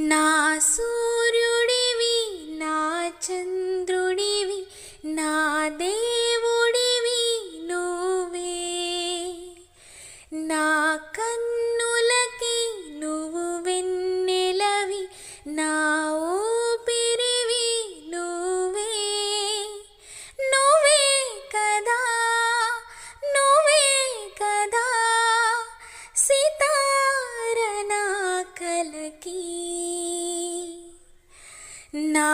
నా సూర్యుడివి నా చంద్రుడివి నా దేవుడివి నువ్వే నా కన్నులకి నువ్వు వెన్నెలవి నా ఊపిరివి నువ్వే నువ్వే కదా నువ్వే కదా సితార నా కలకి నా